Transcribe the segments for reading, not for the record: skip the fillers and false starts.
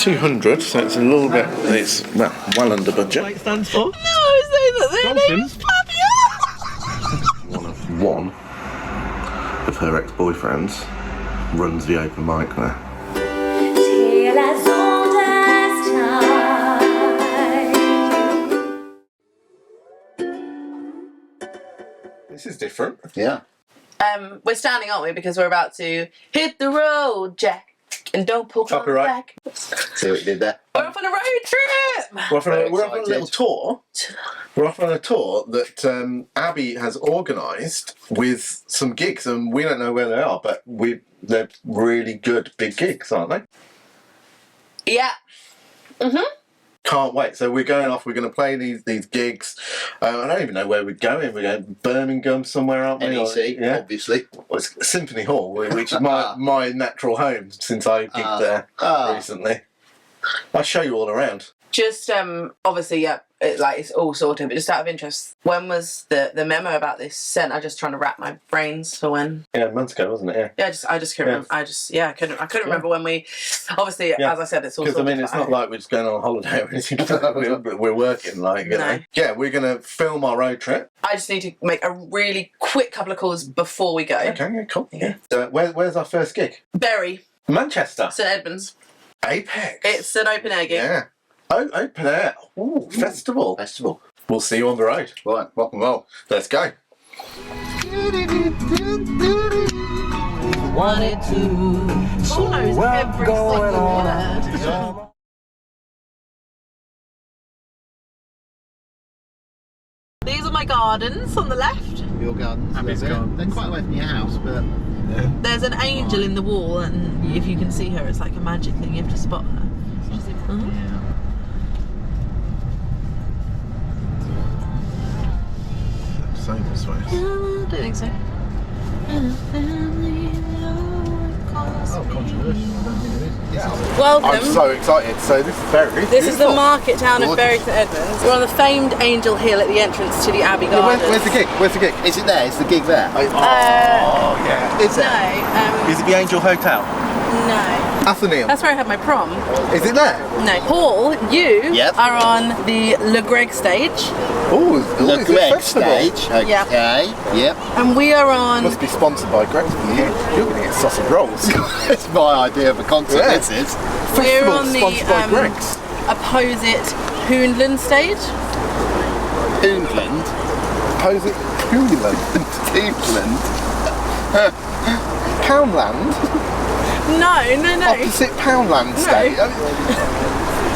200, so it's a little bit, it's well under budget. It stands for? No, say that their name is Fabio. One of her ex-boyfriends runs the open mic there. This is different. Yeah. We're standing, aren't we? Because we're about to hit the road, Jack, and don't pull Copyright. back. See what you did there? We're off on a road trip. We're off on Very a little excited. tour. We're off on a tour that Abby has organised with some gigs, and we don't know where they are, but they're really good big gigs, aren't they? Yeah. Mhm. Can't wait. So we're going off. We're going to play these gigs. I don't even know where we're going. We're going to Birmingham somewhere, aren't we? NEC, Yeah. obviously. Well, it's Symphony Hall, which is my natural home since I gigged there recently. I'll show you all around. Just obviously, yeah, it's all sorted. But just out of interest, when was the memo about this sent? I'm just trying to wrap my brains for when. Yeah, months ago, wasn't it? Yeah. Yeah, I just couldn't. Remember. I couldn't remember when we. Obviously, as I said, it's all. Because I mean, it's not like we're just going on holiday or anything. We're working, like you know. Yeah, we're going to film our road trip. I just need to make a really quick couple of calls before we go. Okay, yeah, cool. Yeah. So where's our first gig? Bury, Manchester. St Edmunds. Apex. It's an open air gig. Yeah. Oh, open air. Ooh, festival. Festival. We'll see you on the road. Right, rock and roll. Let's go. Wanted to. Paul knows every single word. These are my gardens on the left. Your gardens. Abby's garden. They're quite away from your house, but... There's an angel in the wall, and if you can see her, it's like a magic thing. You have to spot her. Same this way. I don't think so. Oh, controversial. I don't think it is. Yeah. Welcome. I'm so excited. So this is Bury. This is the market town of Bury St Edmunds. We're on the famed Angel Hill at the entrance to the Abbey Gardens. Where's the gig? Where's the gig? Is it there? Is the gig there? Oh yeah. Is it? No, Is it the Angel Hotel? no. Athenaeum. That's where I had my prom. Is it there? No. Paul, you Yep. are on the Le Greg stage, Oh, The is it a Greg festival? stage. Okay. Yep. and we are on. Must be sponsored by Greg's. You're going to get sausage rolls. It's my idea of a concert, Yeah. this is. We're Festival on the sponsored by Greg's. opposite Hoonland stage. Hoonland. Opposite Hoonland. Hoonland. Poundland. No. Opposite Poundland stage.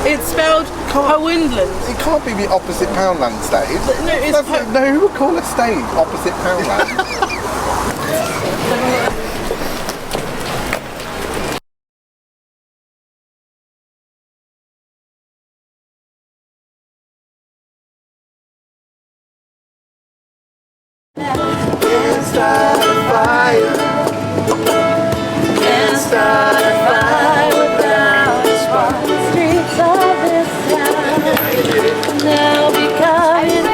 It's spelled Hoonland. It can't be the opposite Poundland stage. No, it's No, who would call a stage opposite Poundland? Can't start a fire. Can't start a fire without a spark. Streets of this town now becoming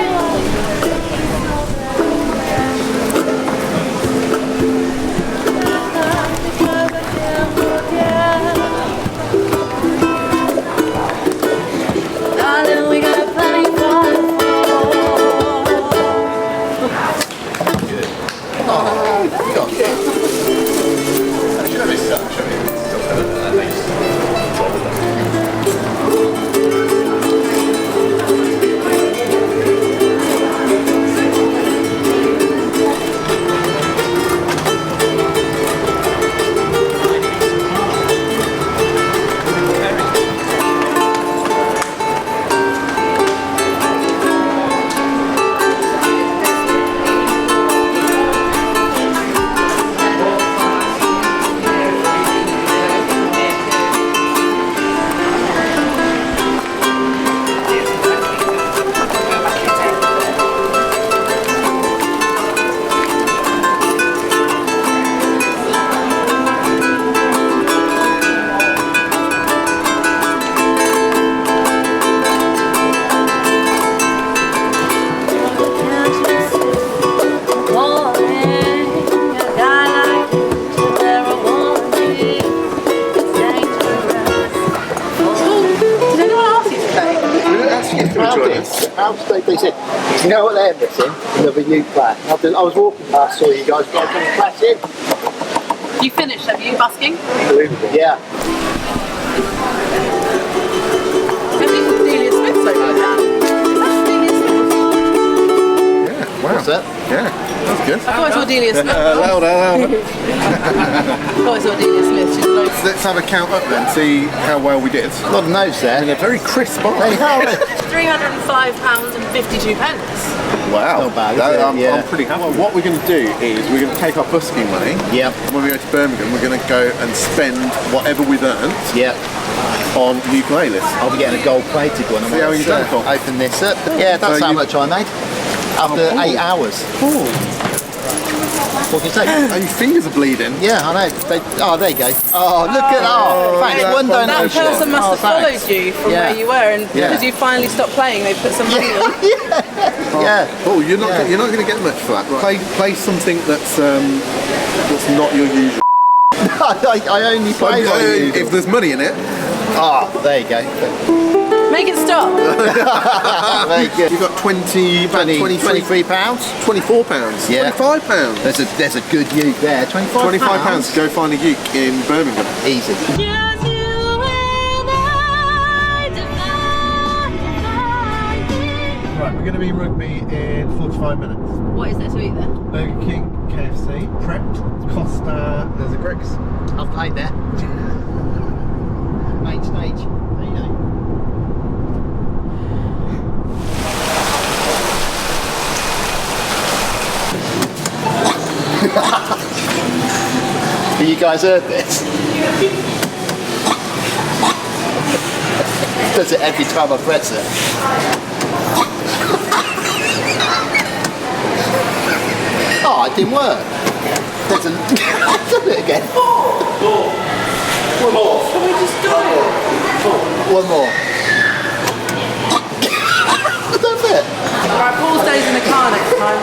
They said, you know what they're missing? Another uke player. I was walking past, saw you guys got a class in. You finished, have you, busking? Unbelievable. Yeah. I think Delia Smith's over there. Yeah, wow. What's that? Yeah, that's good. I thought I saw Delia Smith. Louder. I thought I saw Delia Smith. She's like, Let's have a count up then, see how well we did. A lot of notes there. And a very crisp bar. They are. £305.52. Wow. Not bad, is That- it? I'm pretty happy. Well, what we're going to do is we're going to take our busking money. Yep. When we go to Birmingham, we're going to go and spend whatever we've earned Yep. on ukuleles. I'll be getting a gold-plated one. See how you done, Tom? Open this up. Yeah, that's So how you- much I made. After 8 hours. What can you say? Oh, your fingers are bleeding. Yeah, I know. Oh, there you go. Oh, look at that. Thanks. One that donation. person must have thanks. followed you from Yeah. where you were, and Yeah. because you finally stopped playing, they put some money on. Yeah. Oh, you're not going to get much for that. Right. Play something that's not your usual. I only play one. If there's money in it. Ah, there you go. Make it stop. Very good. You've got 23 £23. £24. Yeah. £25. There's a good uke there. £25. £25 to go find a uke in Birmingham. Easy. Right, we're going to be in rugby in 45 minutes. What is there to eat then? Burger King, KFC, prepped, Costa, there's a Greg's. I've played there. Main stage. There you go. Have you guys heard this? Does it every time I press it. Oh, it didn't work. There's a... Done it again. One more. Can we just do it? One more. That's it. Alright, Paul stays in the car next time.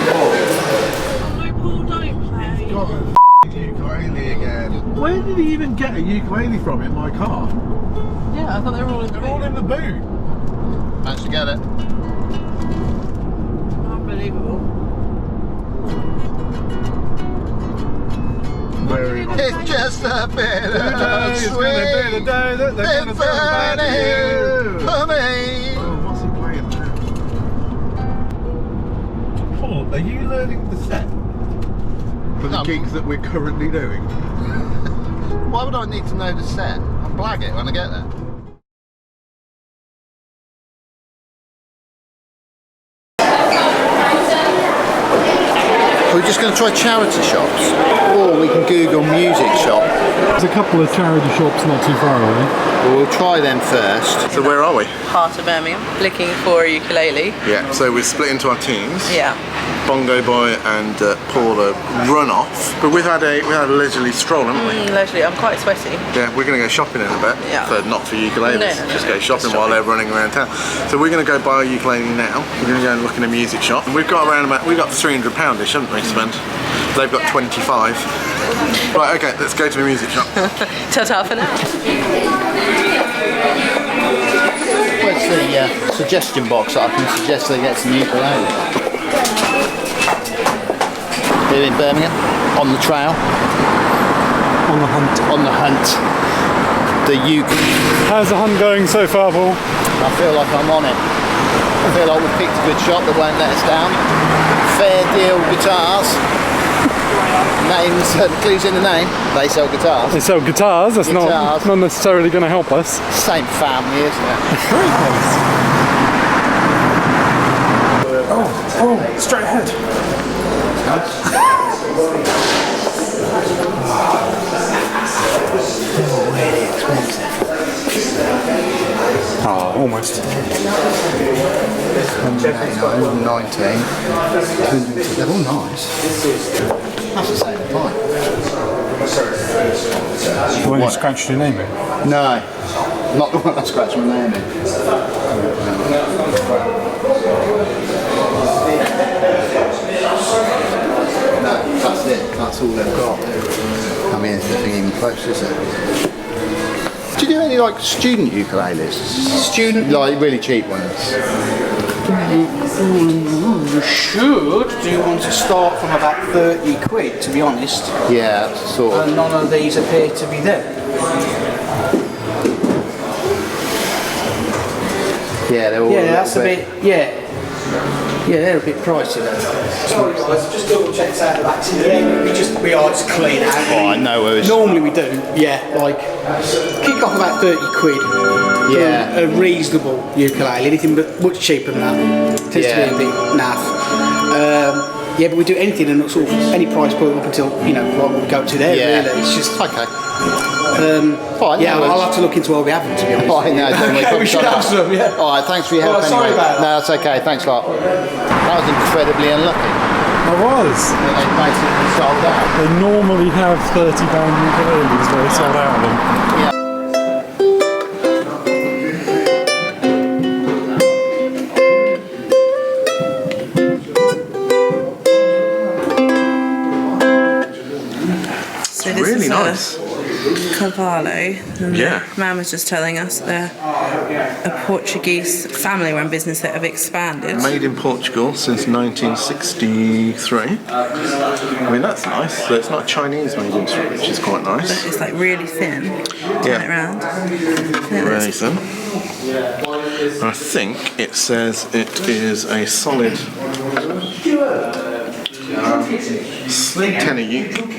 No, Paul, don't play. Got a ukulele again. Where did he even get a ukulele from in my car? Yeah, I thought they were all in the They're all in the boot. Managed to get it. Unbelievable. Very It's just a bit of It's gonna be the day that they're gonna say about you. for me. Oh, what's he playing now? Paul, are you learning the set for the No. gigs that we're currently doing? Why would I need to know the set? I'll blag it when I get there. We're just going to try charity shops, or we can Google music shop. There's a couple of charity shops not too far away. Well, we'll try them first. So where are we? Heart of Birmingham, looking for a ukulele. Yeah, so we're split into our teams. Yeah. Bongo Boy and Paula run off, but we've had a leisurely stroll, haven't we? Literally, I'm quite sweaty. Yeah, we're going to go shopping in a bit. Yeah. So not for ukuleles, No, just go shopping while they're running around town. So we're going to go buy a ukulele now. We're going to go and look in a music shop. And we've got £300-ish, haven't we, to spend? They've got 25. Right, okay, let's go to the music shop. Ta-ta for now. Where's the suggestion box that I can suggest they get some ukulele? Here in Birmingham, on the trail, On the hunt. on the hunt. The uke. How's the hunt going so far, Paul? I feel like I'm on it. I feel like we've picked a good shop that won't let us down. Fair Deal Guitars. Names, clues in the name. They sell guitars. They sell guitars, that's Guitars. not necessarily going to help us. Same family, isn't it? Very close. Oh, straight ahead. Really expensive. Oh, almost. 19. They're all nice. That's the same fine. The one you scratched your name in. No, not the one I scratched my name in. No, that's it. That's all they've got. I mean, it's nothing even close, is it? Do you do any like student ukuleles? Student? Like really cheap ones? You should. Do you want to start from about 30 quid, to be honest? Yeah, sort of. And none of these appear to be there. Yeah, they're all Yeah, that's a bit. Yeah. Yeah, they're a bit pricey though. Sorry guys, just double checked out the backs in here. We are just clean out. Oh, no worries. Normally we do, yeah, like kick off about 30 quid. Yeah. A reasonable ukulele, anything but much cheaper than that. Tends to be a bit naff. Yeah, but we do anything and sort of any price point up until, you know, what we go to there, Yeah. really. It's just Okay. fine, yeah, I'll have to look into what we haven't, to be honest. Fine, no, don't worry. Okay, we should have some, yeah. Alright, thanks for your help Oh, sorry anyway. about that. No, it's okay, thanks a lot. That was incredibly unlucky. I was. They basically sold out. They normally have £30 ukuleles, but they sold out of them. So this Really is nice. a Cavallo. And Yeah. Man was just telling us they're a Portuguese family-run business that have expanded. Made in Portugal since 1963. I mean, that's nice. So it's not Chinese made in, which is quite nice. It's like really thin, Yeah. right round. Really thin. I think it says it is a solid tenor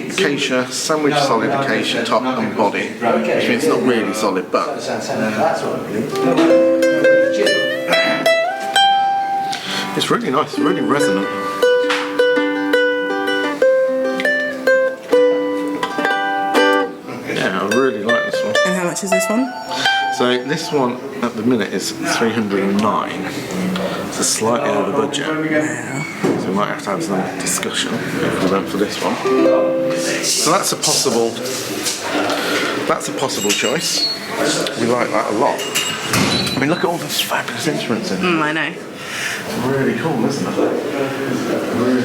acacia, sandwich solid acacia top and body, which means it's not really solid, but it's really nice, really resonant. Yeah, I really like this one. And how much is this one? So this one at the minute is 309. It's a slightly over budget. So we might have to have some discussion if we went for this one. So that's a possible choice. We like that a lot. I mean, look at all those fabulous instruments in here. I know. Really cool, isn't it? Really.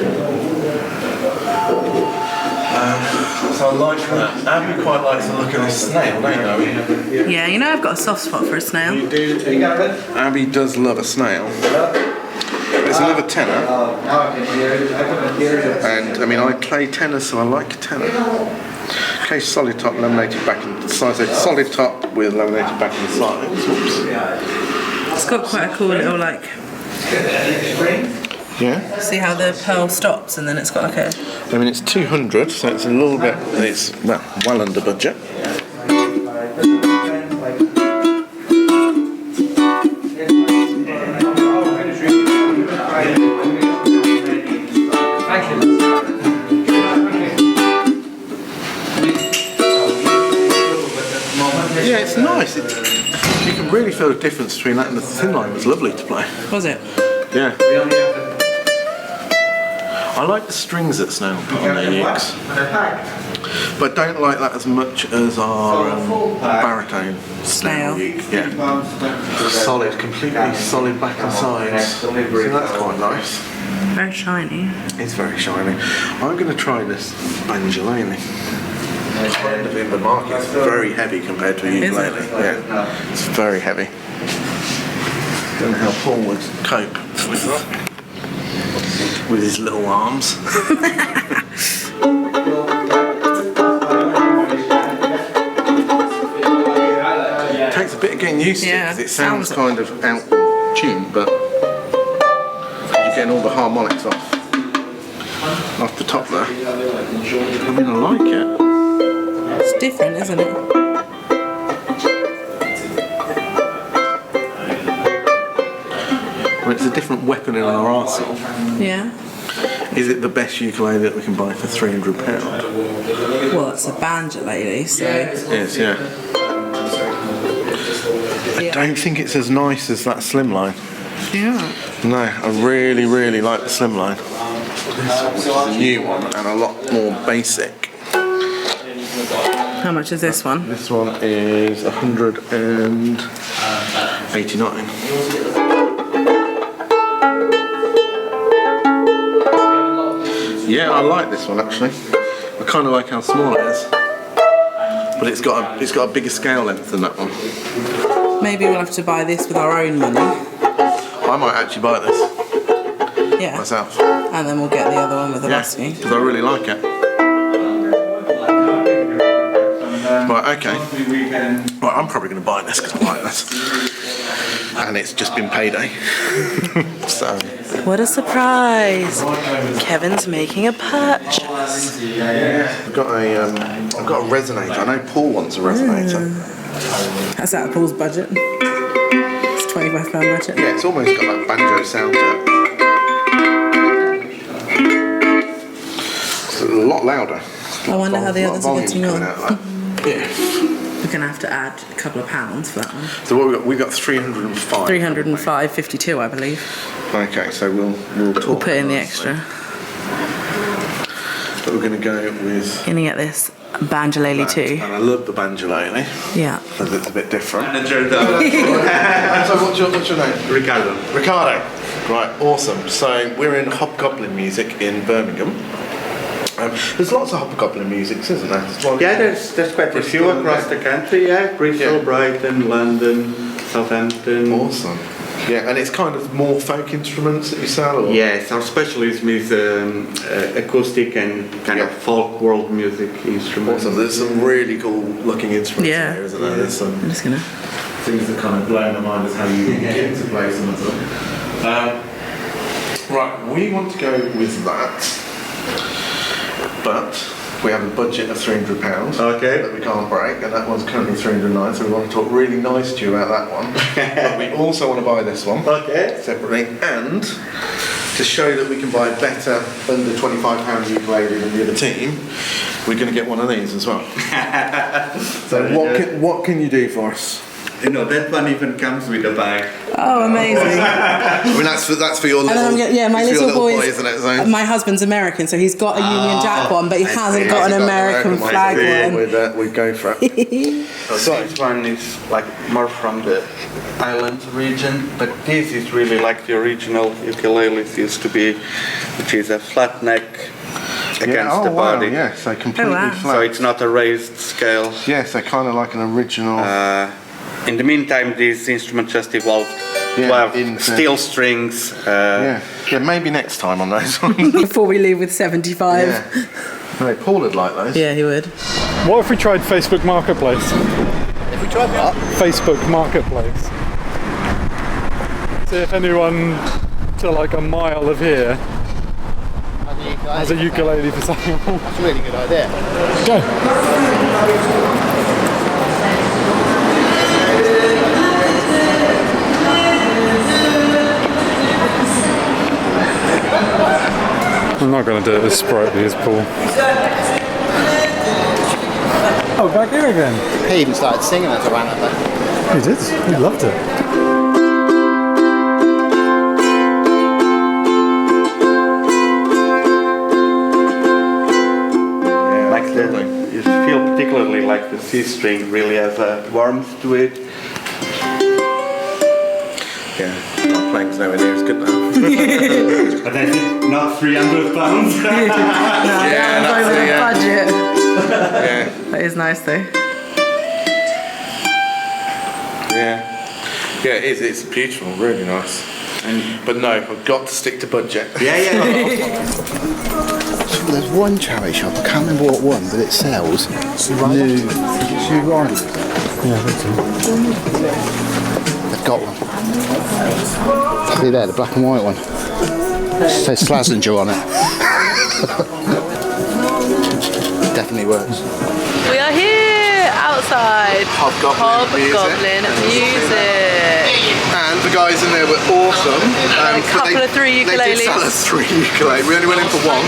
So I like that. Abby quite likes the look of this snail, don't you? Yeah, you know I've got a soft spot for a snail. You do. Abby does love a snail. It's another tenor. And I mean, I play tenor, so I like tenor. Okay, solid top, laminated back and sides. So solid top with laminated back and sides. Oops. It's got quite a cool little like. Yeah. See how the pearl stops, and then it's got like a. I mean, it's 200, so it's a little bit. It's well under budget. Yeah, it's nice. You can really feel the difference between that and the thin line. Was lovely to play. Was it? Yeah. I like the strings that Snail put on their ukes, but don't like that as much as our baritone Snail uke. Yeah. Solid, completely solid back and sides. So that's quite nice. Very shiny. It's very shiny. I'm going to try this banjolene. Kind of in the market. It's very heavy compared to a ukulele. Yeah, it's very heavy. Don't know how Paul would cope with his little arms. It takes a bit of getting used to because it sounds kind of out of tune, but you're getting all the harmonics off the top there. I mean, I like it. It's different, isn't it? Well, it's a different weapon in our arsenal. Yeah. Is it the best ukulele that we can buy for £300? Well, it's a banjolele, so. It is, yeah. I don't think it's as nice as that slimline. Yeah. No, I really, really like the slimline. This is a new one and a lot more basic. How much is this one? This one is 189. Yeah, I like this one actually. I kind of like how small it is. but it's got a bigger scale length than that one. Maybe we'll have to buy this with our own money. I might actually buy this Yeah. myself. And then we'll get the other one with the lassie. Because I really like it. Right, okay. Right, I'm probably going to buy this because I like this. And it's just been payday. So. What a surprise! Kevin's making a purchase. I've got a resonator. I know Paul wants a resonator. That's out of Paul's budget. It's £25 budget. Yeah, it's almost got that banjo sound to it. It's a lot louder. I wonder how the others are getting on. Yeah. We're going to have to add a couple of pounds for that one. So what we got 305. 305.52, I believe. Okay, so we'll talk. We'll put in the extra. But we're going to go with. Gonna get this banjolele too. And I love the banjolele. Yeah. Because it's a bit different. And So what's your name? Ricardo. Ricardo. Right, awesome. So we're in Hobgoblin Music in Birmingham. There's lots of Hobgoblin musics, isn't there? Yeah, there's quite a few across the country. Yeah, Bristol, Yeah. Brighton, London, Southampton. Awesome. Yeah, and it's kind of more folk instruments that you sell? Or? Yes, our specialism is acoustic and kind of folk world music instruments. Awesome. There's some really cool looking instruments Yeah. in there, isn't there? There's some I'm just gonna. things that kind of blow my mind as how you get to play some of them. Right, we want to go with that. But we have a budget of £300 Okay. that we can't break, and that one's currently 309. So we want to talk really nice to you about that one. But we also want to buy this one Okay. separately, and to show that we can buy better under £25 ukulele than the other team, we're going to get one of these as well. So what can you do for us? You know, that one even comes with a bag. Oh, amazing! I mean, that's for your little. And then I'm yeah, my it's for your little boy, isn't it? So. my husband's American, so he's got a Union Jack one, but he hasn't got an American flag one. We'd go for it. So this one is like more from the island region, but this is really like the original ukuleles used to be, which is a flat neck against the body. Yeah, so completely wow. flat. So it's not a raised scale. Yeah, so kind of like an original. In the meantime, this instrument just evolved to Yeah, have into- steel strings. Yeah, maybe next time on those ones. Before we leave with 75. Yeah. No, Paul would like those. Yeah, he would. What if we tried Facebook Marketplace? If we tried that, Facebook Marketplace. See if anyone to like a mile of here has a ukulele for sale. That's a really good idea. Go. I'm not going to do it as sprightly as Paul. Oh, back here again. He even started singing as I ran up there. He did. He loved it. Like you feel particularly like the C string really has a warmth to it. Yeah, not playing nowhere near as good now. But I think not 300 pounds. No, that was over the budget. Yeah, That is nice though. yeah. Yeah, it is. It's beautiful, really nice. But no, I've got to stick to budget. Yeah. There's one charity shop, I can't remember what one, but it sells new shoe riders. Yeah, I think so. They've got one. See there, the black and white one. It says Slazenger on it. Definitely works. We are here outside Hobgoblin Music. And the guys in there were awesome. A couple of three They did sell ukuleles. us 3 ukuleles. We only went in for one.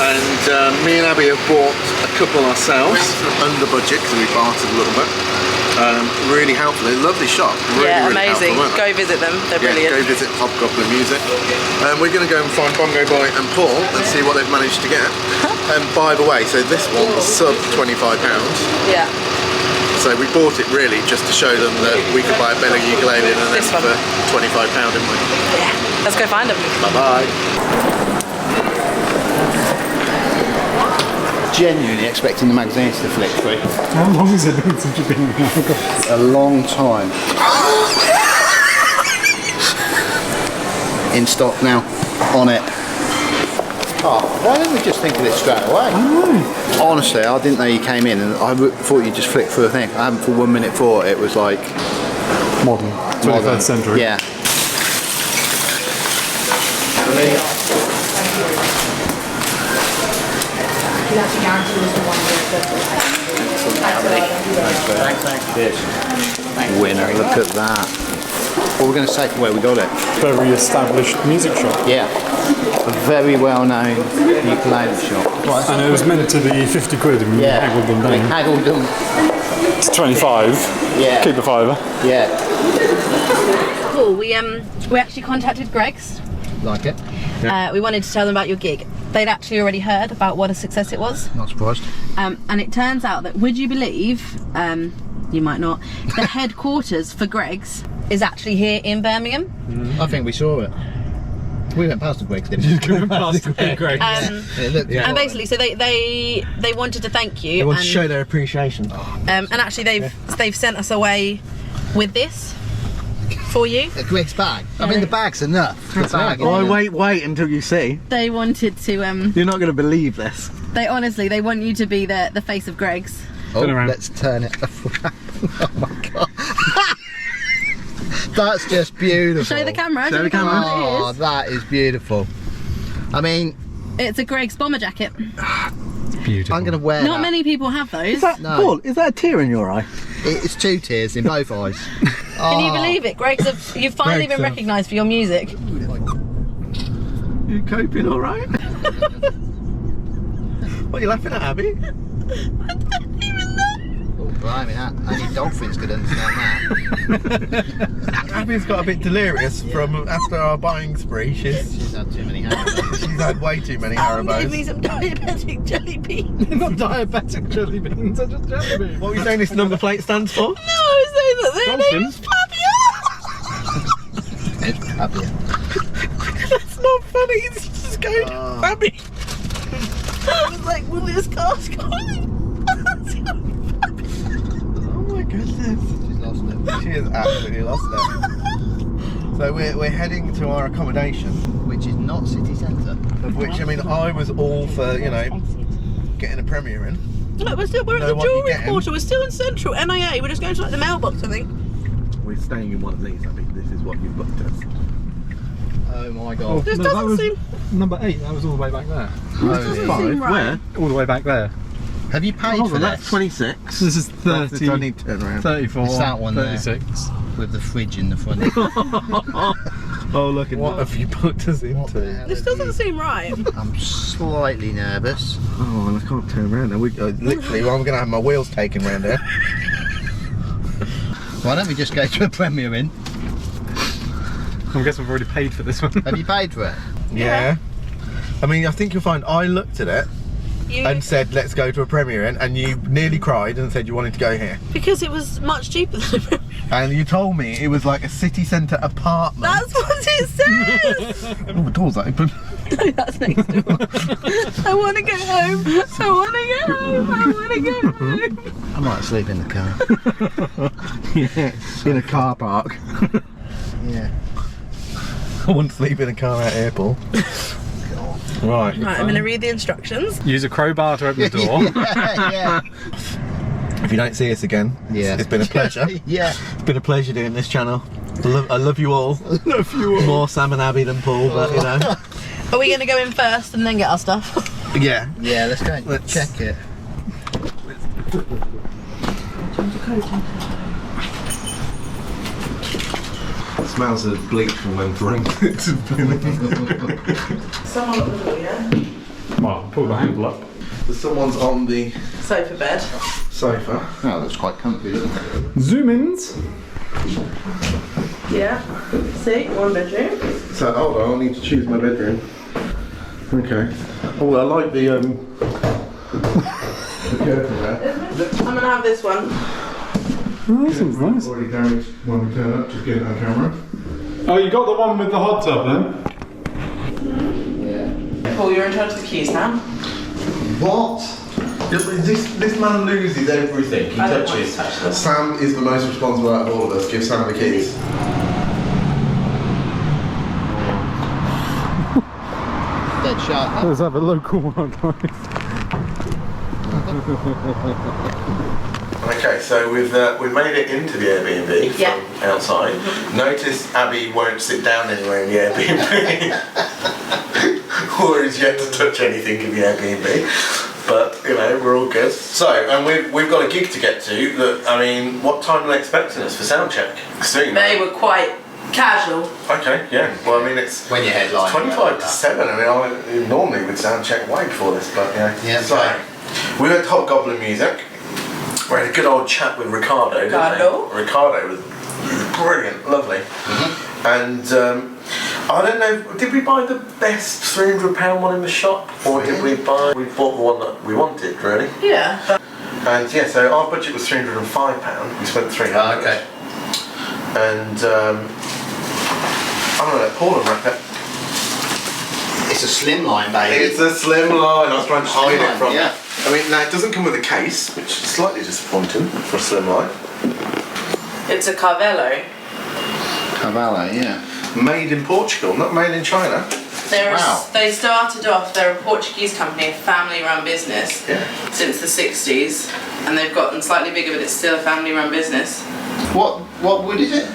And me and Abby have bought a couple ourselves under budget because we bartered a little bit. Really helpful. A lovely shop. Really, Yeah, really amazing. helpful, weren't they? Go visit them. They're Yeah, brilliant. go visit Hobgoblin Music. We're going to go and find Bongo Boy and Paul and see what they've managed to get. And by the way, so this one was sub £25. Yeah. So we bought it really just to show them that we could buy a better ukulele than this This one. for £25, didn't we? Yeah. Let's go find them. Bye bye. genuinely expecting the magazines to flick through. How long has it been since you've been here? A long time. In stock now. On it. Oh, why didn't we just think of this straight away? Honestly, I didn't know you came in and I thought you just flicked through a thing. I haven't for 1 minute thought it was like... Modern. 21st century. Yeah. Winner, look at that. What we're going to say for where we got it. Very established music shop. Yeah. A very well known ukulele shop. And it was meant to be 50 quid and we haggled them We down. haggled them. It's 25. Yeah. Keep a fiver. Yeah. Cool. We actually contacted Greg's. Like it. We wanted to tell them about your gig. They'd actually already heard about what a success it was. Not surprised. And it turns out that, would you believe, you might not, the headquarters for Greg's is actually here in Birmingham. I think we saw it. We went past the Greg's, didn't we? And And basically, so they wanted to thank you. They want to and, show their appreciation. and actually they've sent us away with this for you. A Greg's bag. I mean, the bag's enough. The bag. Oh, wait until you see. They wanted to You're not going to believe this. they want you to be the face of Greg's. Oh, Turn around. let's turn it around. Oh my god. That's just beautiful. Show the camera. Show the camera. Oh, What that is beautiful. I mean, it is. It's a Greg's bomber jacket. Beautiful. I'm going to wear Not that. many people have those. No. Paul, is that a tear in your eye? It's 2 tears in both eyes. Can you believe it? Greg's you've finally Greg's been recognised for your music. You coping all right? What are you laughing at, Abby? Oh, blimey, that. Only dolphins could understand that. Abby's got a bit delirious from after our buying spree. She's had too many Haribos. She's had way too many Gave me Haribos. some diabetic jelly beans. Not diabetic jelly beans, they're just jelly beans. What were you saying this number plate stands for? No, I was saying that their name's Fabio. It's happier. That's not funny. It's just going Abby. I was like, well, this car's going. Oh my goodness. She's lost it. She has absolutely lost it. So we're heading to our accommodation, Which is not city centre. of which I mean I was all for getting a Premier in. Look, we're at Know the what you're jewellery getting. quarter. We're still in Central NIA. We're just going to like the mailbox, I think. We're staying in one of these. I think this is what you've booked us. Oh my god. This that doesn't was seem. number 8, that was all the way back there. Holy. Seem right. Where? All the way back there. Have you paid Hold for on, this? that's 26. This is That's 30, the- I need to turn around. 34, It's that one there. 36. With the fridge in the front. Oh look, what have you booked us into? This doesn't seem right. I'm slightly nervous. Oh, and I can't turn around now. Literally, well, I'm going to have my wheels taken round here. Why don't we just go to a Premier Inn? I guess we've already paid for this one. Have you paid for it? Yeah. I mean, I think you'll find I looked at it and said, let's go to a Premier Inn, and you nearly cried and said you wanted to go here. Because it was much cheaper than a And you told me it was like a city centre apartment. That's what it says! Oh, the door's open. No, that's next door. I want to go home. I want to go home. I want to go home. I might sleep in the car. Yeah, in a car park. Yeah. I want to sleep in a car out here, Paul. Right. Right, I'm going to read the instructions. Use a crowbar to open the door. yeah. If you don't see us again, Yeah. it's been a pleasure. Yeah. It's been a pleasure doing this channel. I love you all. Love you all. More Sam and Abby than Paul, but you know. Are we going to go in first and then get our stuff? Yeah. Yeah, let's go and Let's- check it. It smells of bleach from when drinks have been Someone at the door, yeah? Well, pull the handle up. Someone's on the Sofa bed. sofa. Oh, that's quite comfy, isn't it? Zoom ins. Yeah. See, 1 bedroom. So hold on, I need to choose my bedroom. Okay. Oh, I like the curtain there. I'm going to have this one. Oh, that seems nice. Already damaged when we turn up, just get it on camera. Oh, you got the one with the hot tub then? Paul, you're in charge of the keys now. What? This man loses everything he touches. Sam is the most responsible out of all of us. Give Sam the keys. Dead sharp. Let's have a local one, guys. Okay, so we've made it into the Airbnb from outside. Notice Abby won't sit down anywhere in the Airbnb, or is yet to touch anything in the Airbnb. But you know, we're all good. So, and we've got a gig to get to. That I mean, what time are they expecting us for sound check? Soon. They were quite casual. Okay, yeah. Well, I mean, it's When you're headlining. 25 to 7. I mean, I normally would sound check way before this, but yeah. Yeah, So, we went to Hobgoblin Music. We had a good old chat with Ricardo, didn't we? Ricardo was brilliant, lovely. And I don't know, did we buy the best £300 one in the shop, or did we bought the one that we wanted, really? Yeah. And yeah, so our budget was £305. We spent £300. Oh, okay. And I'm gonna let Paul unwrap it. It's a slimline, baby. It's a slim line. I was trying to hide it from. Yeah. I mean, now it doesn't come with a case, which is slightly disappointing for a slim line. It's a Carvello. Cavallo, yeah. Made in Portugal, not made in China. They started off, they're a Portuguese company, a family-run business since the 60s, and they've gotten slightly bigger, but it's still a family-run business. What wood is it?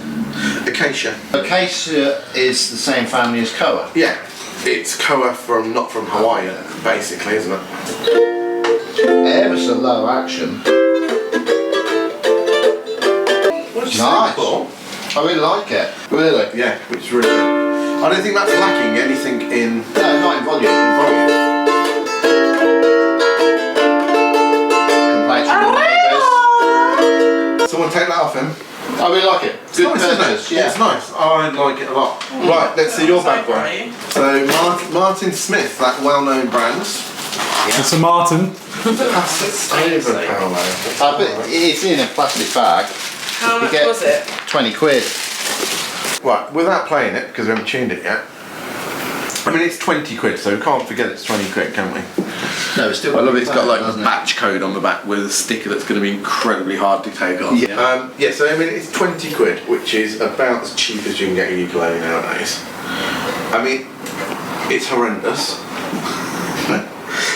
Acacia. Acacia is the same family as Koa. Yeah, it's Koa not from Hawaii, basically, isn't it? Ever so low action. Nice. Cool. I really like it. Really? Yeah, which is really good. I don't think that's lacking anything in No, not in volume. volume. Complaints from the neighbours. Someone take that off him. I really like it. It's Good nice, isn't purchase, it? yeah. It's nice. I like it a lot. Right, let's see your bad boy. So Martin Smith, that well-known brand. It's a Martin. That's over Paolo. But it's in a plastic bag. How much get- was it? 20 quid. Right, without playing it, because we haven't tuned it yet. I mean, it's 20 quid, so we can't forget it's 20 quid, can we? No, it's still. I love it. It's got like a doesn't it? batch code on the back with a sticker that's going to be incredibly hard to take off. Yeah. Yeah, so I mean, it's 20 quid, which is about as cheap as you can get a ukulele nowadays. I mean, it's horrendous.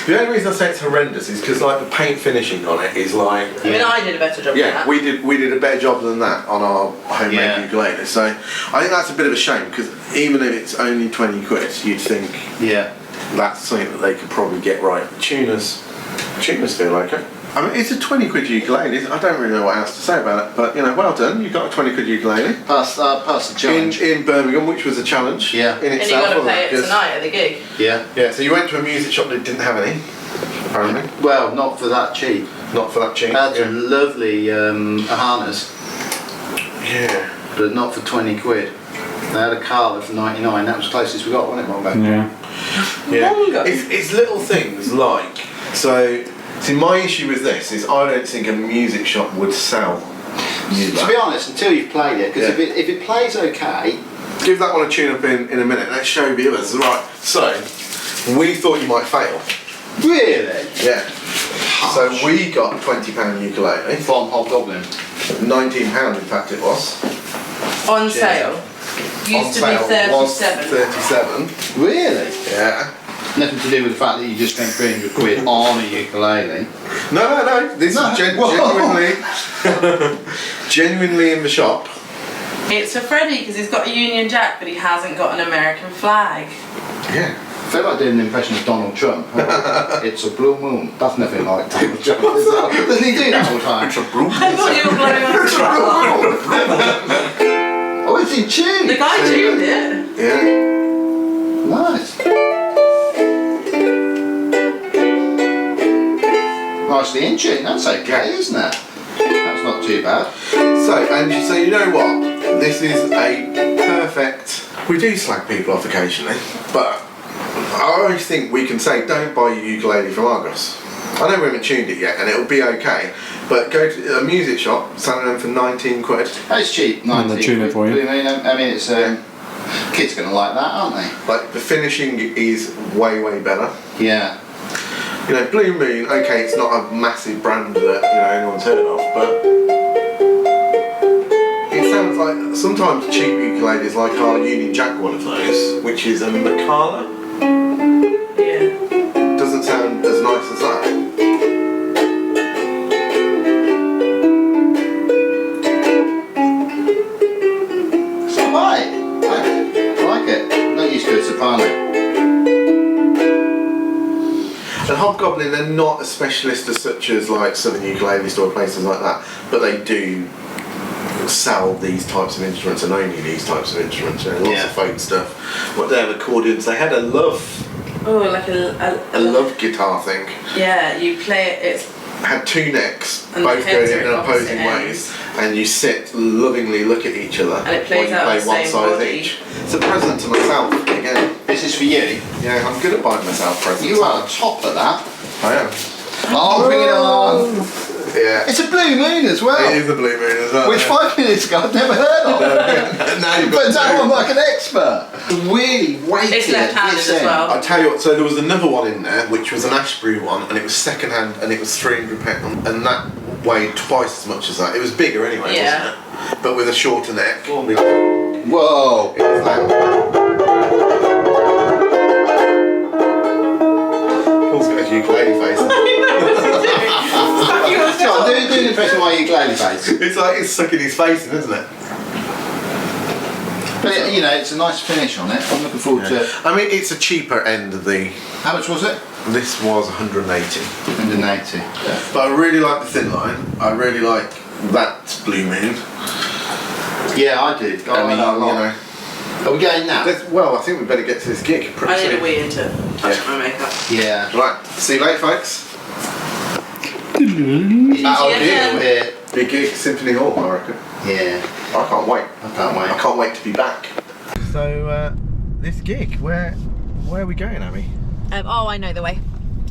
The only reason I say it's horrendous is because like the paint finishing on it is like. I mean, I did a better job than Yeah, that. we did a better job than that on our homemade ukulele. So I think that's a bit of a shame because even if it's only 20 quid, you'd think Yeah. that's something that they could probably get right. Tuners feel okay. I mean, it's a 20 quid ukulele. I don't really know what else to say about it, but you know, well done. You got a 20 quid ukulele Pass the challenge. in Birmingham, which was a challenge. Yeah. In And you itself. got to wasn't pay it 'Cause- tonight at the gig. Yeah. Yeah. So you went to a music shop that didn't have any. Apparently, Well, not for that cheap. not for that cheap. That's a lovely harness, Yeah. but not for 20 quid. They had a Carla for 99. That was the closest we got, wasn't it, Mongo? Yeah. Yeah. Longer. It's little things like so. See, my issue with this is I don't think a music shop would sell you To be honest, until you've played it, because Yeah. if it plays okay, Give that one a tune up in a minute. Let's show the others. Right. So we thought you might fail. really, Yeah. So we got a £20 ukulele. from Hobgoblin. £19 in fact it was. On sale. Used On to sale be was 37. 37. Really? Yeah. Nothing to do with the fact that you just spent 300 quid on a ukulele. No. This No. is Whoa. genuinely in the shop. It's for Freddie because he's got a Union Jack, but he hasn't got an American flag. Yeah. I feel like doing an impression of Donald Trump. It's a blue moon. That's nothing like Donald Trump. Doesn't he do that all the time? It's a broom. I thought you were blowing on the Oh, it's in tune. The guy tuned it. Yeah. Nice. Nicely in tune. That's okay, isn't it? That's not too bad. So you know what? This is a perfect. We do slag people off occasionally, but I always think we can say don't buy your ukulele from Argos. I know we haven't tuned it yet, and it'll be okay. But go to a music shop, selling them for 19 quid. It's cheap. And they tune it for you. I mean, it's kids are gonna like that, aren't they? Like the finishing is way better. Yeah. You know, Blue Moon, okay, it's not a massive brand that, you know, anyone's heard of, but it sounds like sometimes cheap ukuleles like our Union Jack one of those, which is a Makala. Yeah. Doesn't sound as nice as that. It's alright. I like it. I'm not used to a soprano. And Hobgoblin, they're not a specialist as such as like Southern Ukulele Store, places like that, but they do sell these types of instruments and only these types of instruments. You know, lots of folk stuff. What they have accordions. They had a love Like a love guitar thing. Yeah, you play it. It's Had two necks, And both the going heads are in at opposing opposite ways, and you sit lovingly, look at each other, And it plays while you out play the one same size body. each. It's a present to myself again. This is for you. Yeah, I'm good at buying myself presents. You are top at that. I am. Oh, bring it on. Yeah. It's a blue moon as well. It is a Blue Moon as well. Which 5 minutes ago I'd never heard of. Now you've But got now two. I'm like an expert. Really weighted. It's left-handed this as end. well. I'll tell you what, so there was another one in there, which was an Ashbury one, and it was second hand, and it was £300, and that weighed twice as much as that. It was bigger anyway, Yeah. wasn't it? But with a shorter neck. Whoa. It was like... Paul's got a ukulele face. Come on, do an impression of my ukulele face. It's like it's sucking his face in, isn't it? But you know, it's a nice finish on it. I'm looking forward to it. I mean, it's a cheaper end of the... How much was it? This was 180. 180. Yeah. But I really like the thin line. I really like that Blue Moon. Yeah, I did. I mean, you know... Are we going now? Well, I think we better get to this gig pretty I need soon. a wee into touch Yeah. my makeup. Yeah. Right, see you later, folks. That'll Yeah. deal here. Big gig, Symphony Hall, I reckon. Yeah. I can't wait. I can't wait. I can't wait to be back. So, this gig, where are we going, Abby? Oh, I know the way.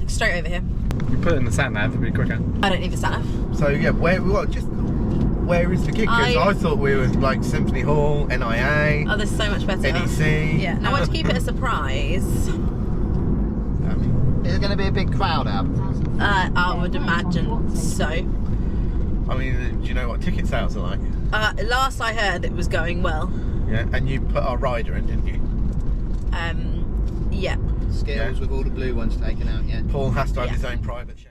Straight over here. You put it in the sat nav, it'll be quicker. I don't need the sat nav. So, yeah, where is the gig? Because I thought we were like Symphony Hall, NIA, Oh, this is so much better. NEC. Yeah. Now, I want to keep it a surprise. Is there going to be a big crowd out? I would imagine so. I mean, do you know what ticket sales are like? Last I heard, it was going well. Yeah, and you put our rider in, didn't you? Yeah. Scales with all the blue ones taken out, yeah. Paul has to have Yeah. his own private shout.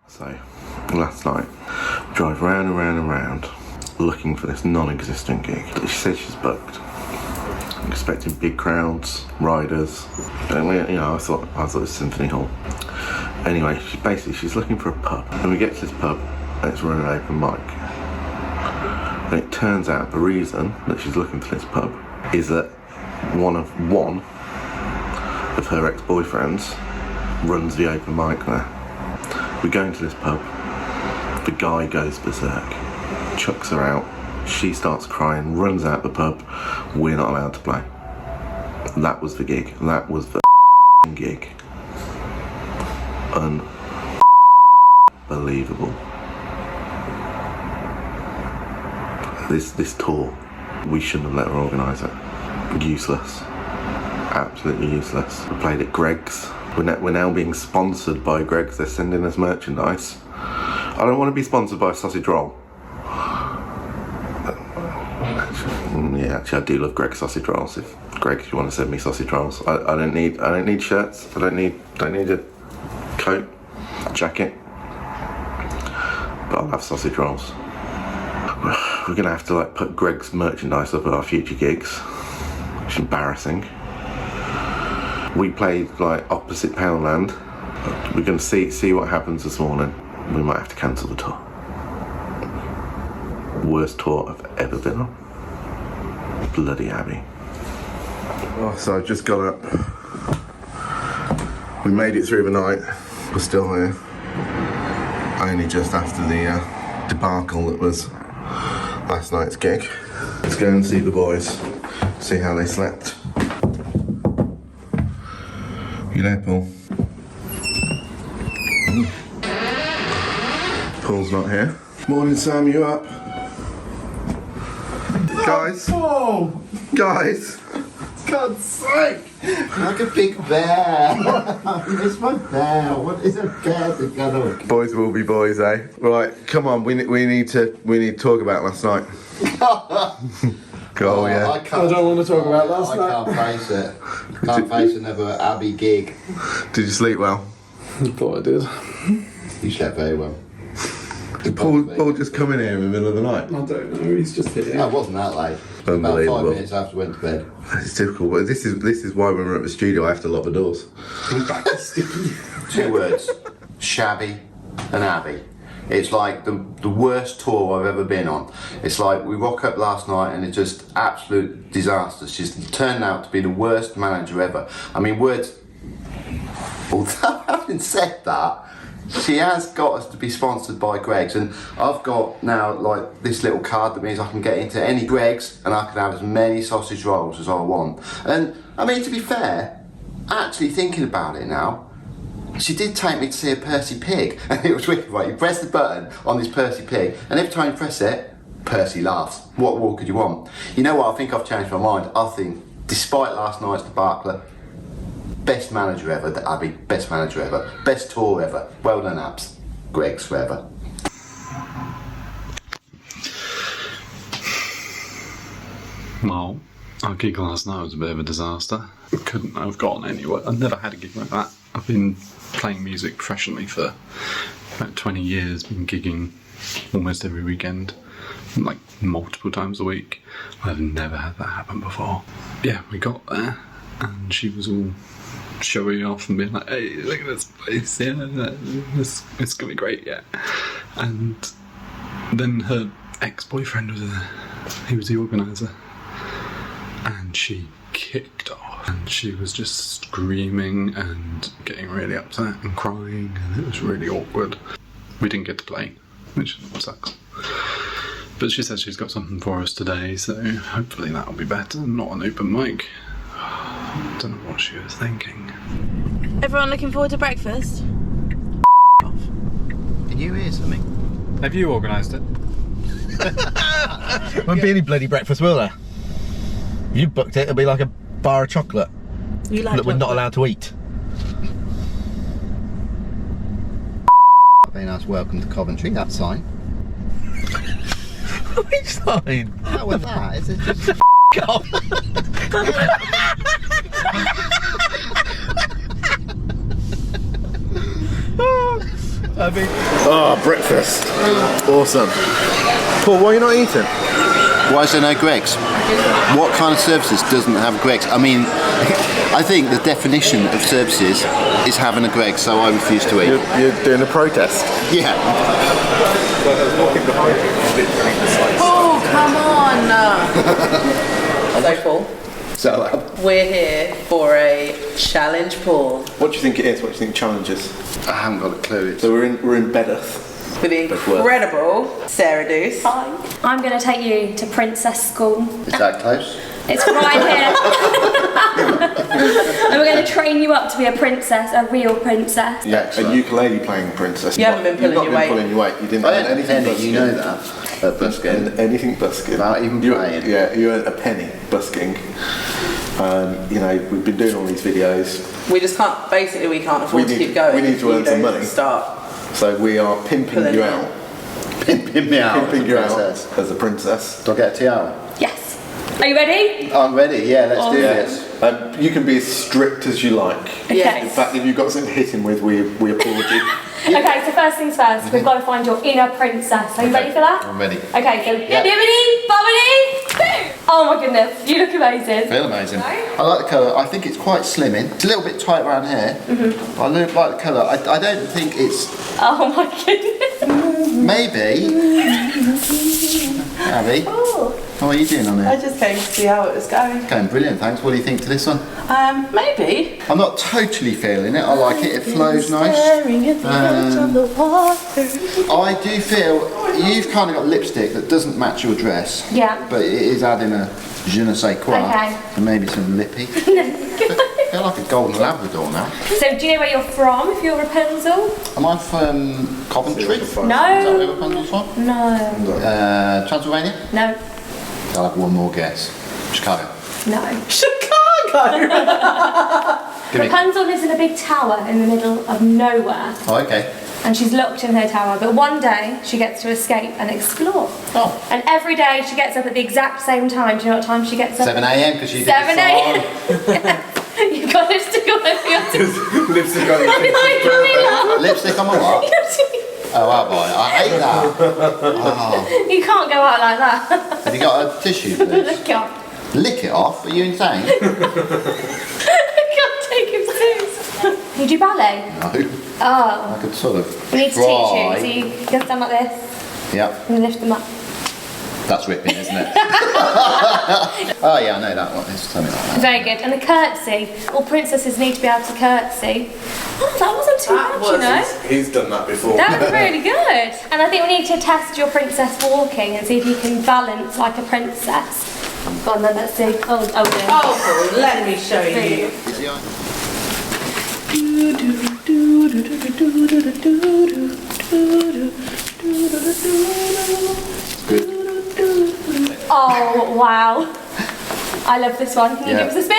So, last night, we drive round and round and round, looking for this non-existent gig. She said she's booked. Expecting big crowds, riders. And we, you know, I thought it was Symphony Hall. Anyway, she's looking for a pub. And we get to this pub, and it's running an open mic. And it turns out the reason that she's looking for this pub is that one of her ex-boyfriends runs the open mic there. We go into this pub, the guy goes berserk, chucks her out, she starts crying, runs out the pub, we're not allowed to play. That was the gig. That was the gig. Unbelievable. This tour, we shouldn't have let her organise it. Useless. Absolutely useless. We played at Greg's. We're now being sponsored by Greg's. They're sending us merchandise. I don't want to be sponsored by a sausage roll. Yeah, actually, I do love Greg's sausage rolls. If Greg, if you want to send me sausage rolls, I don't need shirts. I don't need a coat, jacket. But I'll have sausage rolls. We're gonna have to like put Greg's merchandise up at our future gigs, which is embarrassing. We played like opposite Poundland. We're gonna see what happens this morning. We might have to cancel the tour. Worst tour I've ever been on. Bloody Abbey. Oh, so I've just got up. We made it through the night. We're still here. Only just after the debacle that was last night's gig. Let's go and see the boys. See how they slept. You there, Paul? Paul's not here. Morning, Sam. You up? Guys. Oh, Guys. God's sake! Like a big bear. It's my bear. What is a bear together? Boys will be boys, eh? Right, come on. We need to talk about last night. Go, yeah. I don't want to talk about last night. I can't face it. Can't face another Abbey gig. Did you sleep well? I thought I did. You slept very well. Did Paul just come in here in the middle of the night? I don't know. He's just here. No, it wasn't that late. About 5 Unbelievable. minutes after I went to bed. It's difficult, but this is why when we're at the studio I have to lock the doors. 2 words. Shabby and Abbey. It's like the worst tour I've ever been on. It's like we rock up last night and it's just absolute disaster. She's turned out to be the worst manager ever. I mean, words. Although having said that, she has got us to be sponsored by Greggs, and I've got now like this little card that means I can get into any Greggs and I can have as many sausage rolls as I want. And I mean, to be fair, actually thinking about it now, she did take me to see a Percy pig, and it was wicked, right? You press the button on this Percy pig, and every time you press it, Percy laughs. What more could you want? You know what? I think I've changed my mind. I think, despite last night's debacle, best manager ever, the Abbey. Best manager ever. Best tour ever. Well done, Abs. Greggs forever. Well, our gig last night was a bit of a disaster. Couldn't have gotten anywhere. I've never had a gig like that. I've been playing music professionally for about 20 years, been gigging almost every weekend, like multiple times a week. I've never had that happen before. Yeah, we got there and she was all showy off and being like, hey, look at this place, yeah, it's gonna be great, yeah. And then her ex-boyfriend was there, he was the organiser, and she kicked off and she was just screaming and getting really upset and crying, and it was really awkward. We didn't get to play, which sucks. But she said she's got something for us today, so hopefully that'll be better. Not an open mic. Don't know what she was thinking. Everyone looking forward to breakfast? Can you hear something? Have you organised it? Won't be any bloody breakfast, will there? If you booked it, it'll be like a bar of chocolate You like that we're not allowed to eat. Very nice welcome to Coventry, that sign. Which sign? That was that. It's just off. I mean, oh, breakfast. Awesome. Paul, why are you not eating? Why is there no Greggs? What kind of services doesn't have Greggs? I mean, I think the definition of services is having a Greggs, so I refuse to eat. You're doing a protest? Yeah. Oh, come on! So, Paul, So, we're here for a challenge, Paul, What do you think it is? What do you think challenge is? I haven't got a clue. It's So we're in Bedworth. with the incredible Sarah Duce. Hi. I'm going to take you to Princess School. Is that close? It's right here. And we're going to train you up to be a princess, a real princess. Yeah, a ukulele playing princess. You haven't been pulling your weight. You've not been pulling your weight. You didn't I earn earned anything anything, busking. you know that. At busking. Anything busking. Without even You- playing. Yeah, you earned a penny busking. You know, we've been doing all these videos, We just can't, basically we can't afford We to need- keep going. we need to if earn you some don't money. Start. so we are pimping Pulling you it. out. Pimping me out. Pimping you out princess. as a princess. Do I get a tiara? Yes. Are you ready? I'm ready, yeah, let's do Yeah. this. You can be as strict as you like. Yes. In fact, if you've got something to hit him with, we applaud you. Okay, so first things first, we've got to find your inner princess. Are you ready for that? I'm ready. Okay, so bibbidi, bobbidi, boo! Oh my goodness, you look amazing. Feel amazing. No? I like the colour. I think it's quite slimming. It's a little bit tight around here. I like the colour. I don't think it's... Oh my goodness. Maybe... Abby, Oh. how are you doing on I it? just came to see how it was going. Going brilliant, thanks. What do you think to this one? Maybe. I'm not totally feeling it. I like it. It flows nice. Staring at the edge of the water. I do feel you've kind of got lipstick that doesn't match your dress. Yeah. But it is adding a je ne sais quoi. Okay. And maybe some lippy. I feel like a golden Labrador now. So do you know where you're from, if you're Rapunzel? Am I from Coventry? Is that No. where Rapunzel's from? No. Transylvania? No. I'll have one more guess. Chicago. No. Chicago! Rapunzel lives in a big tower in the middle of nowhere. Oh, okay. And she's locked in her tower, but one day she gets to escape and explore. Oh. And every day she gets up at the exact same time. Do you know what time she gets up? 7 a.m. because she did 7 the a.m. You've got lipstick on your Lipstick on your Lipstick on my what? Oh, wow, boy. I hate that. Oh. You can't go out like that. Have you got a tissue, please? Look up. Lick it off? Are you insane? I can't take him serious. You do ballet? No. Oh. I could sort of We need to try. teach you. So you can stand like this Yep. and lift them up. That's ripping, isn't it? Oh, yeah, I know that one. It's something like that. Very good. And a curtsy. All princesses need to be able to curtsy. Oh, that wasn't too bad, you know. He's done that before. That was really good. And I think we need to test your princess walking and see if you can balance like a princess. Go on then, let's see. Oh, dear. Oh, let me show you. Good. Oh, wow. I love this one. Can you give us a spin?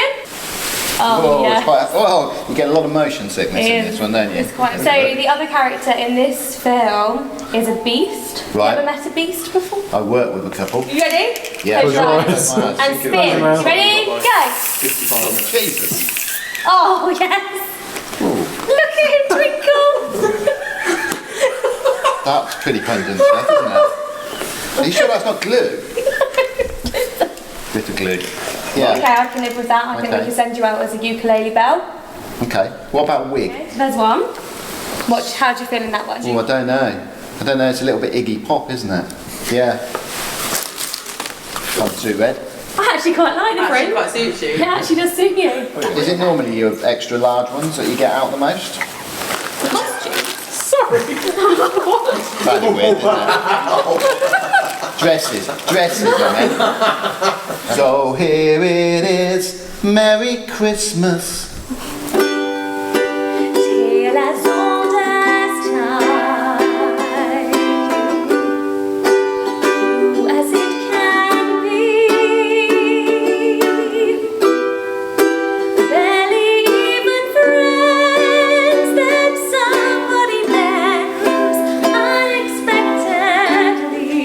Oh, Whoa, yeah. it's quite, well, you get a lot of motion sickness in this one, don't you? It's quite. So the other character in this film is a beast. Right. You ever met a beast before? I work with a couple. You ready? Yeah. Close your eyes. Close my eyes. And spin. Ready? Go. Jesus. Oh, yes. Look at him twinkle. That's pretty pungent stuff, isn't it? Are you sure that's not glue? Bit of glue. Yeah. Okay, I can live with that. I think we Okay. can send you out as a ukulele bell. Okay. What about a wig? There's one. How do you feel in that one? Oh, I don't know. I don't know. It's a little bit Iggy Pop, isn't it? Yeah. Can't suit red. I actually quite like the Actually print. quite suits you. It actually does suit you. Is it normally your extra large ones that you get out the most? Sorry. Kind of weird, isn't it? Dresses, I mean. So here it is, Merry Christmas. Till as old as time, true as it can be, barely even friends that somebody lends unexpectedly.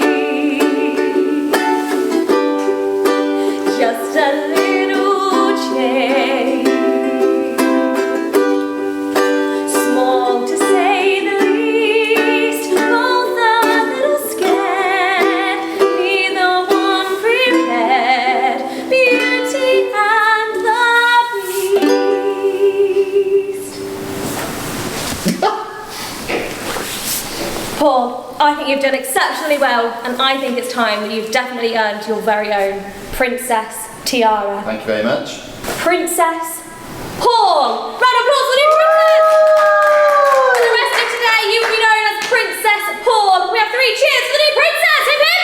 Just a little change, small to say the least, both a little scared, neither one prepared, beauty and the Beast. Paul, I think you've done exceptionally well, and I think it's time that you've definitely earned your very own princess tiara. Thank you very much. Princess Paul! Round of applause for the new princess! For the rest of today, you will be known as Princess Paul. We have 3 cheers for the new princess! Hip hip!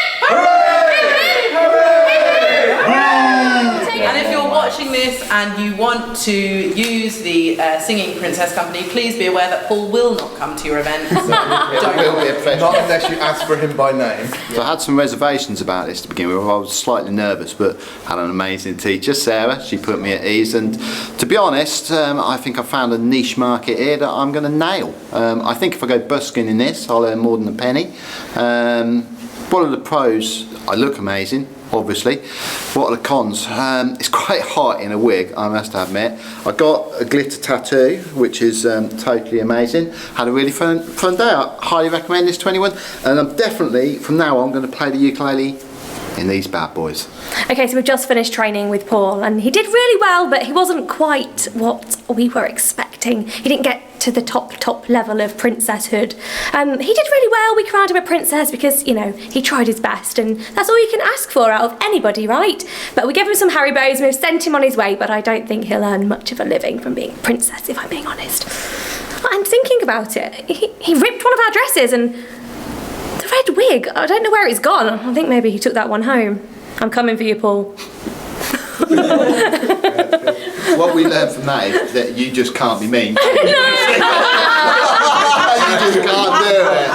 And if you're watching this and you want to use the singing princess company, please be aware that Paul will not come to your event. It will be a pleasure. Not unless you ask for him by name. So I had some reservations about this to begin with. I was slightly nervous, but had an amazing teacher, Sarah. She put me at ease, and to be honest, I think I found a niche market here that I'm going to nail. I think if I go busking in this, I'll earn more than a penny. What are the pros? I look amazing, obviously. What are the cons? It's quite hot in a wig, I must admit. I got a glitter tattoo, which is totally amazing. Had a really fun day. I highly recommend this to anyone. And I'm definitely, from now on, going to play the ukulele in these bad boys. Okay, so we've just finished training with Paul, and he did really well, but he wasn't quite what we were expecting. He didn't get to the top level of princesshood. He did really well. We crowned him a princess because, you know, he tried his best, and that's all you can ask for out of anybody, right? But we gave him some Haribos and we've sent him on his way, but I don't think he'll earn much of a living from being a princess, if I'm being honest. I'm thinking about it. He ripped one of our dresses, and the red wig, I don't know where it's gone. I think maybe he took that one home. I'm coming for you, Paul. What we learned from that is that you just can't be mean. You just can't do it.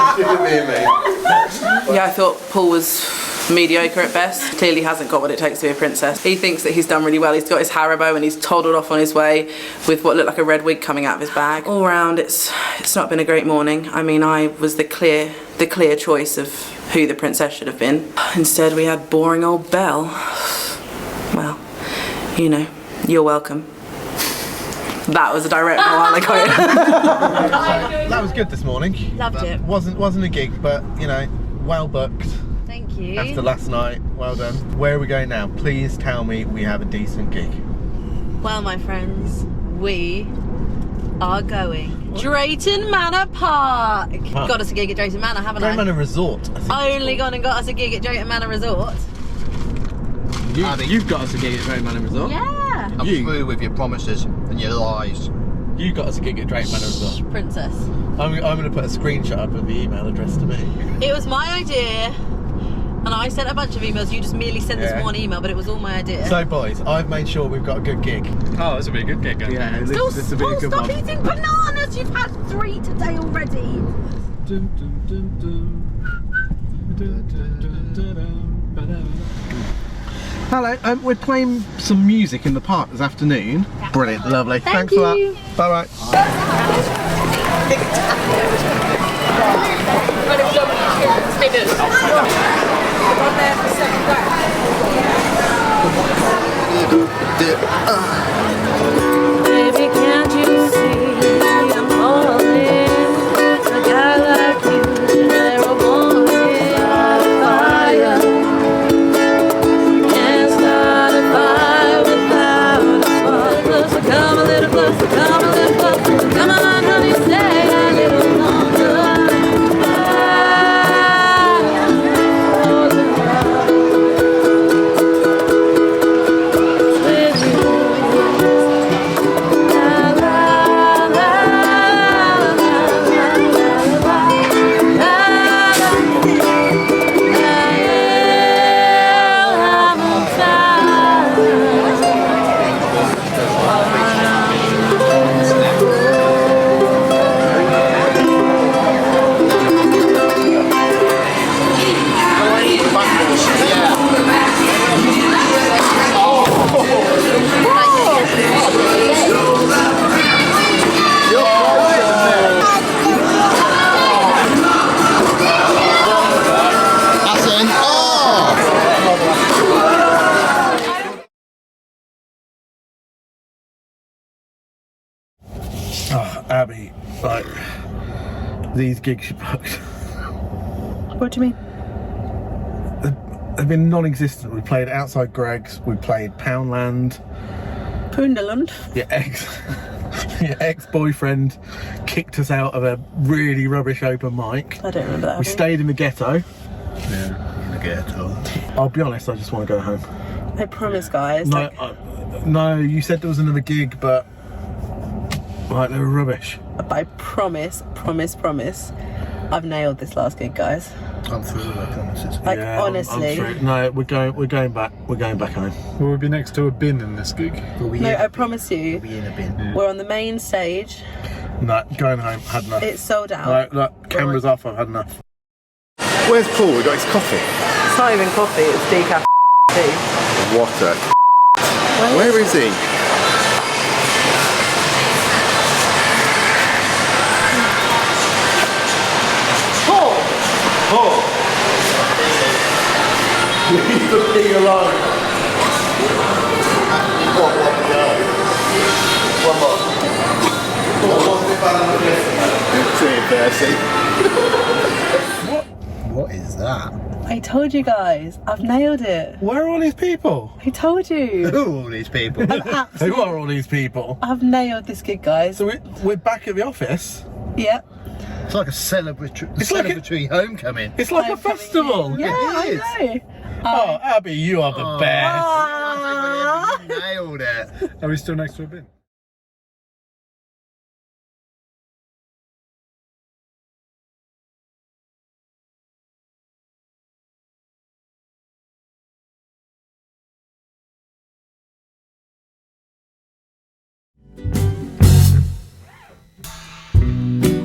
Yeah, I thought Paul was mediocre at best. Clearly hasn't got what it takes to be a princess. He thinks that he's done really well. He's got his Haribo and he's toddled off on his way with what looked like a red wig coming out of his bag. All round, it's not been a great morning. I mean, I was the clear choice of who the princess should have been. Instead, we had boring old Belle. Well, you know, you're welcome. That was a direct one I quote. That was good this morning. Loved it. Wasn't a gig, but you know, well booked. Thank you. After last night, well done. Where are we going now? Please tell me we have a decent gig. Well, my friends, we are going Drayton Manor Park. Huh. Got us a gig at Drayton Manor, haven't Drayton I? Manor Resort. I think. Only gone and got us a gig at Drayton Manor Resort. You've got us a gig at Drayton Manor Resort. Yeah. I'm through with your promises and your lies. You got us a gig at Drayton Manor Resort. Princess. I'm going to put a screenshot up of the email address to me. It was my idea, and I sent a bunch of emails. You just merely sent this one email, but it was all my idea. So, boys, I've made sure we've got a good gig. Oh, this will be a good gig. Yeah, this will be a good stop one. eating bananas. You've had 3 today already. Hello, we're playing some music in the park this afternoon. Brilliant, lovely. Thanks for that. Bye bye. Baby, can't you see I'm falling? A guy like you, never wanted fire. Can't start a fire without a spark. Closer, come a little closer, come a little closer. Come on, honey, stay a little longer. Oh, Abby, like, these gigs you booked, What do you mean? they've been non-existent. We played outside Greg's, we played Poundland. Poondaland. Your ex-boyfriend kicked us out of a really rubbish open mic. I don't remember that. We stayed in the ghetto. Yeah, in the ghetto. I'll be honest, I just want to go home. I promise, guys. No, Like, no, you said there was another gig, but like they were rubbish. I promise, I've nailed this last gig, guys. I'm through with our promises. Like, Yeah, honestly. I'm through. No, we're going back. We're going back home. Will we be next to a bin in this gig? No, I promise you. Be in a bin. We're on the main stage. No, going home. Had enough. It's sold out. No, look, cameras off. I've had enough. Where's Paul? We got his coffee. It's not even coffee, it's decaf tea. What a. Where is he? Paul! Leave the pig alone. One more. What is that? I told you guys, I've nailed it. Where are all these people? I told you. Who are all these people? Who are all these people? I've nailed this gig, guys. So we're back at the office. Yep. It's like a celebratory, It's like a- celebratory homecoming. It's like a Homecoming. festival. Yeah, It is. I know. Oh, Abby, you are the best. You nailed it. Are we still next to a bin?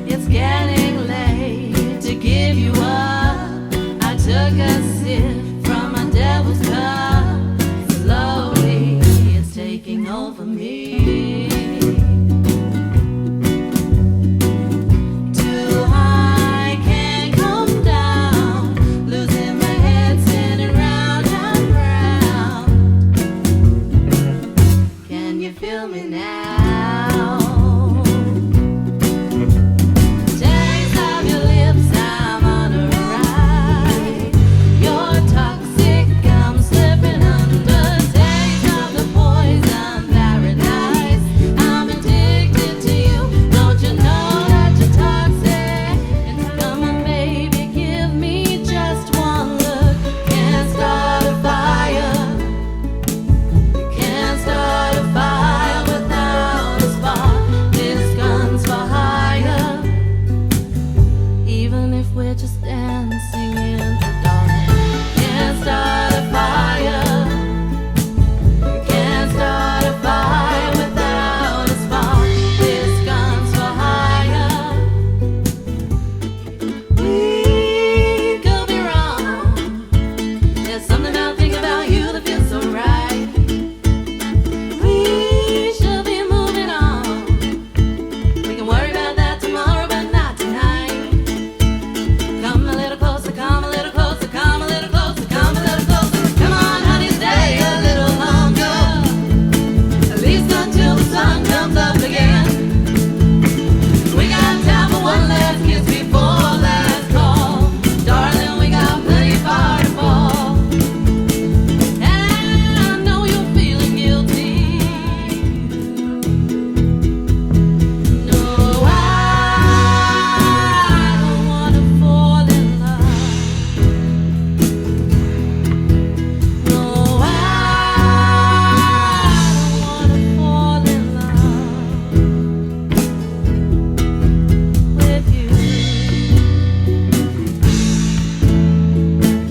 It's getting late to give you up. I took a sip from troubles come slowly. It's taking over me. Too high, can't come down. Losing my head, spinning round and round. Can you feel me now? Taste of your lips, I'm on a ride. You're toxic, I'm slipping under. Taste of the poison paradise. I'm addicted to you. Don't you know that you're toxic? Come on, baby, give me just one look. Can't start a fire. Can't start a fire without a spark. This gun's for hire. Even if we're just dancing in the dark. Can't start a fire. Can't start a fire without a spark. This gun's for hire. We could be wrong. There's something I think about you that feels so right. We should be moving on. We can worry about that tomorrow, but not tonight. Come a little closer, come a little closer, come a little closer, come a little closer. Come on, honey, stay a little longer. At least until the sun comes up again. We got time for one last kiss before last call. Darling, we got plenty far to fall. And I know you're feeling guilty. No, I don't wanna fall in love. No, I don't wanna fall in love with you.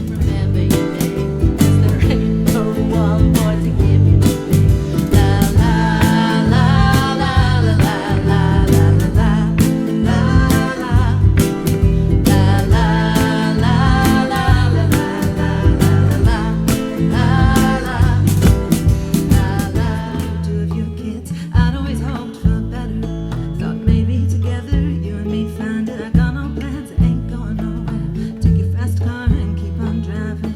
Remember your name. Is there no one more to give you to me? La la la la la la la la la la la la la Two of your kids, I'd always hoped for better. Thought maybe together you and me find it. I got no plans, it ain't going nowhere. Take your fast car and keep on driving.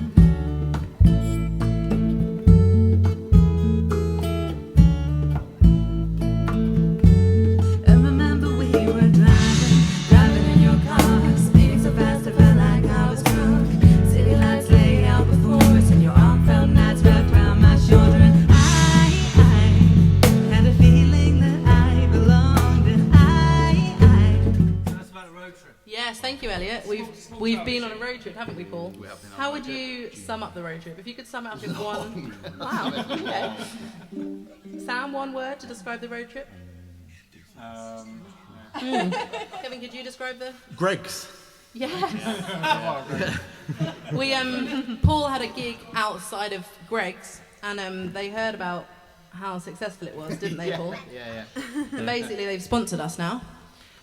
And remember we were driving in your car, speeding so fast I felt like I was drunk. City lights laid out before us, and your arm felt nice wrapped around my shoulder. And I had a feeling that I belonged, and That's about a road trip. Yes, thank you, Elliot. We've been on a road trip, haven't we, Paul? We have been. How would you sum up the road trip? If you could sum it up in one. Wow. Okay. Sam, one word to describe the road trip. Kevin, could you describe the? Greg's. Yes. We Paul had a gig outside of Greg's, and they heard about how successful it was, didn't they, Paul? Yeah. And basically, they've sponsored us now.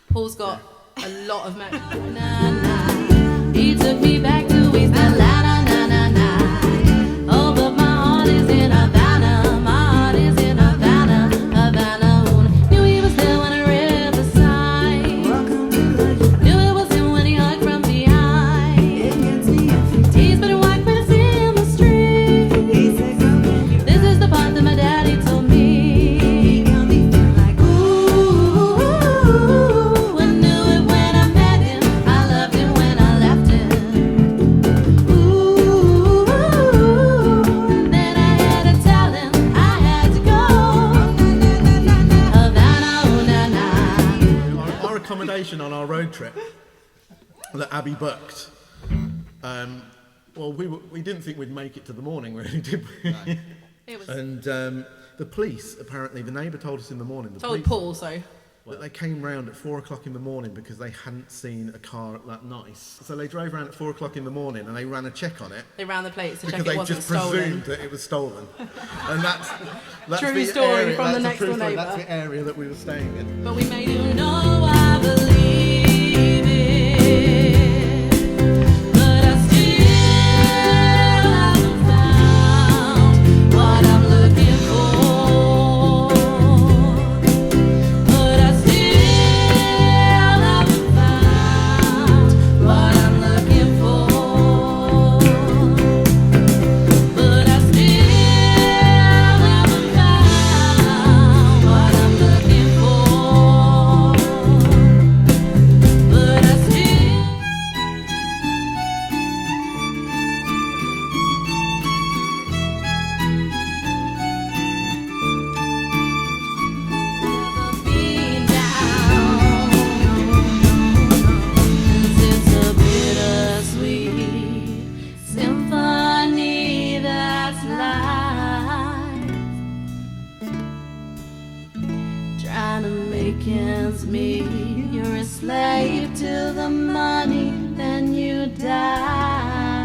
Paul's got a lot of merch. Na, na. He took me back to East Atlanta, na na na. Oh, but my heart is in Havana. My heart is in Havana, Havana. Knew he was there when I read the sign. Knew it was him when he hugged from behind. He's been a white person in the street. This is the part that my daddy told me. He got me feeling like ooh. I knew it when I met him. I loved him when I left him. Ooh. Then I had to tell him I had to go. Havana, ooh, na, na. Our accommodation on our road trip that Abby booked. Well, we didn't think we'd make it to the morning, really, did we? It was And the police, apparently, the neighbour told us in the morning. The told police, Paul, so. That they came round at 4 o'clock in the morning because they hadn't seen a car that nice. So they drove around at 4 o'clock in the morning and they ran a check on it. They ran the plates to check Because it they wasn't just stolen. presumed that it was stolen. And that's True the story area, from the that's next true door story, neighbour. That's the area that we were staying in. But we made it. You know I believe it, but I still haven't found against me. You're a slave to the money, then you die.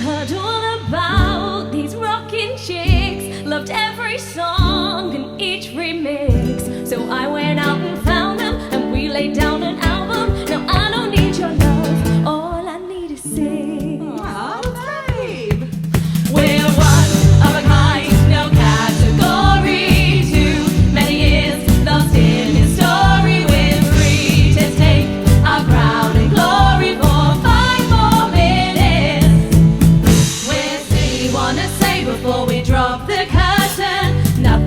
Heard all about these rockin' chicks, loved every song and each remix. So I went out and found them, and we laid down an album. Now I don't need your love, all I need is sing. Oh, babe. We're one of a kind, no category. Too many years lost in his story. We're free to take our crown and glory for 5 more minutes. Wanna say before we drop the curtain, nothing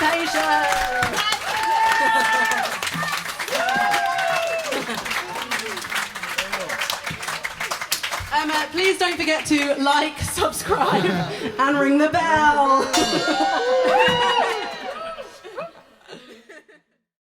accommodation. Please don't forget to like, subscribe, and ring the bell.